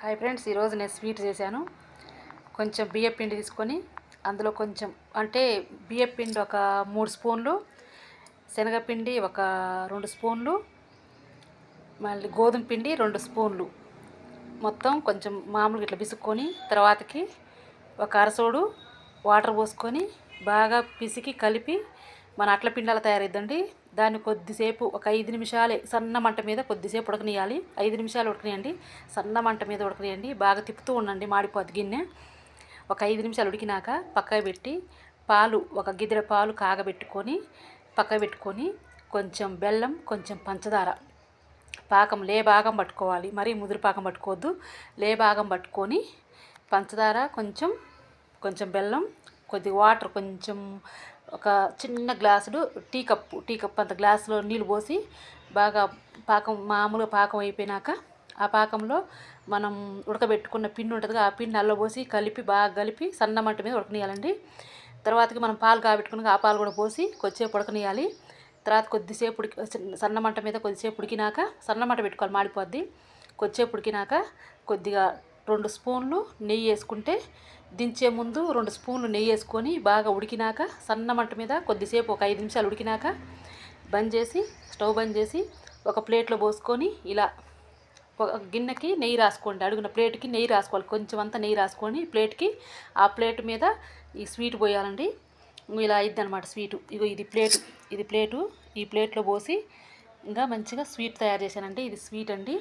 Hi friends, ఈరోజు నేను sweet చేశాను. కొంచెం బియ్యం పిండి తీసుకొని అందులో కొంచెం అంటే బియ్యం పిండి ఒక 3 స్పూన్లు, శనగపిండి ఒక 2 స్పూన్లు, మళ్ళీ గోధుమ పిండి 2 స్పూన్లు, మొత్తం కొంచెం మామూలుగా ఇట్లా పిసుక్కొని తర్వాతకి ఒక అరసోడు వాటర్ పోసుకొని బాగా పిసికి కలిపి మన అట్ల పిండాల తయారైద్దండి. దాన్ని కొద్దిసేపు ఒక 5 నిమిషాలే సన్న మంట మీద కొద్దిసేపు ఉడకనియాలి. 5 నిమిషాలు ఉడకనియండి, సన్న మంట మీద ఉడకనియండి. బాగా తిప్పుతూ ఉండండి, మాడిపోద్ది గిన్నె. ఒక 5 నిమిషాలు ఉడికినాక పక్కకు పెట్టి పాలు ఒక గిద్దె పాలు కాగబెట్టుకొని పక్కకు పెట్టుకొని కొంచెం బెల్లం, కొంచెం పంచదార పాకం భాగం పట్టుకోవాలి. మరీ ముదురు పాకం పట్టుకోవద్దు, భాగం పట్టుకొని పంచదార కొంచెం, కొంచెం బెల్లం, కొద్ది వాటర్, కొంచెం ఒక చిన్న గ్లాసుడు టీ కప్పు అంత గ్లాసులో నీళ్ళు పోసి బాగా పాకం మామూలుగా పాకం అయిపోయినాక ఆ పాకంలో మనం ఉడకబెట్టుకున్న పిండి ఉంటుందిగా, ఆ పిండి నల్ల పోసి బాగా కలిపి సన్న మంట మీద ఉడకనియాలండి. తర్వాతకి మనం పాలు కాబెట్టుకున్నాక ఆ పాలు కూడా పోసి కొద్దిసేపు ఉడకనియాలి. తర్వాత కొద్దిసేపు సన్న మంట మీద కొద్దిసేపు ఉడికినాక, సన్న మంట పెట్టుకోవాలి, మాడిపోద్ది. కొద్దిసేపు ఉడికినాక కొద్దిగా 2 స్పూన్లు నెయ్యి వేసుకుంటే, దించే ముందు 2 స్పూన్లు నెయ్యి వేసుకొని బాగా ఉడికినాక సన్న మంట మీద కొద్దిసేపు ఒక 5 నిమిషాలు ఉడికినాక స్టవ్ బంద్ చేసి ఒక ప్లేట్లో పోసుకొని ఇలా ఒక గిన్నెకి నెయ్యి రాసుకోండి. అడుగున ప్లేట్కి నెయ్యి రాసుకోవాలి, కొంచెం అంతా నెయ్యి రాసుకొని ప్లేట్కి, ఆ ప్లేట్ మీద ఈ స్వీట్ పోయాలండి. ఇలా అయిద్ది అనమాట స్వీటు. ఇగో ఇది ప్లేటు, ఈ ప్లేట్లో పోసి ఇంకా మంచిగా స్వీట్ తయారు చేశానండి. ఇది స్వీట్ అండి,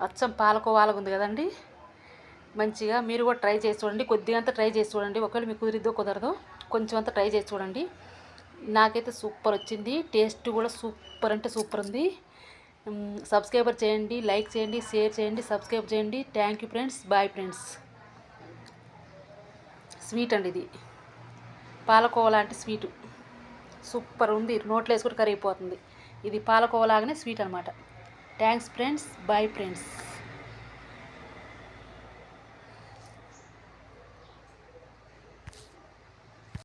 అచ్చం పాలకోవాలాగా ఉంది కదండి. మంచిగా మీరు కూడా ట్రై చేసి చూడండి, కొద్దిగా అంతా ట్రై చేసి చూడండి. ఒకవేళ మీకు కుదిరిద్దో కుదరదో కొంచెం అంతా ట్రై చేసి చూడండి. నాకైతే సూపర్ వచ్చింది, టేస్ట్ కూడా సూపర్ అంటే సూపర్ ఉంది. సబ్స్క్రైబర్ చేయండి, లైక్ చేయండి, షేర్ చేయండి, సబ్స్క్రైబ్ చేయండి. Thank you friends, bye friends. Sweet అండి ఇది, పాలకోవా లాంటి స్వీటు, సూపర్ ఉంది. నోట్లో వేసుకుంటే కరిగిపోతుంది. ఇది పాలకోవా లాగానే స్వీట్ అనమాట. Thanks friends, bye friends.